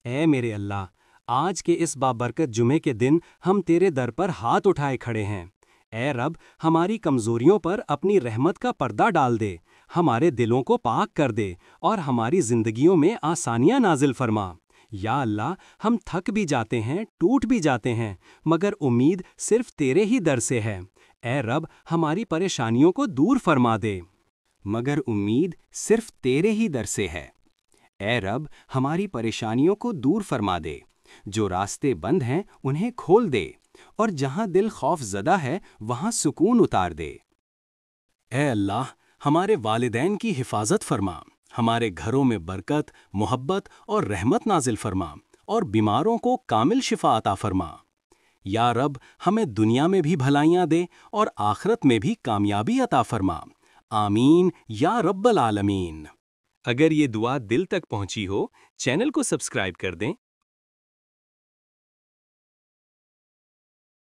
اے میرے اللہ، آج کے اس بابرکت جمعے کے دن ہم تیرے در پر ہاتھ اٹھائے کھڑے ہیں۔ اے رب، ہماری کمزوریوں پر اپنی رحمت کا پردہ ڈال دے، ہمارے دلوں کو پاک کر دے اور ہماری زندگیوں میں آسانیاں نازل فرما۔ یا اللہ، ہم تھک بھی جاتے ہیں، ٹوٹ بھی جاتے ہیں، مگر امید صرف تیرے ہی در سے ہے۔ اے رب، ہماری پریشانیوں کو دور فرما دے، مگر امید صرف تیرے ہی در سے ہے۔ اے رب، ہماری پریشانیوں کو دور فرما دے، جو راستے بند ہیں انہیں کھول دے، اور جہاں دل خوف زدہ ہے وہاں سکون اتار دے۔ اے اللہ، ہمارے والدین کی حفاظت فرما، ہمارے گھروں میں برکت، محبت اور رحمت نازل فرما، اور بیماروں کو کامل شفا عطا فرما۔ یا رب، ہمیں دنیا میں بھی بھلائیاں دے اور آخرت میں بھی کامیابی عطا فرما۔ آمین یا رب العالمین۔ اگر یہ دعا دل تک پہنچی ہو، چینل کو سبسکرائب کر دیں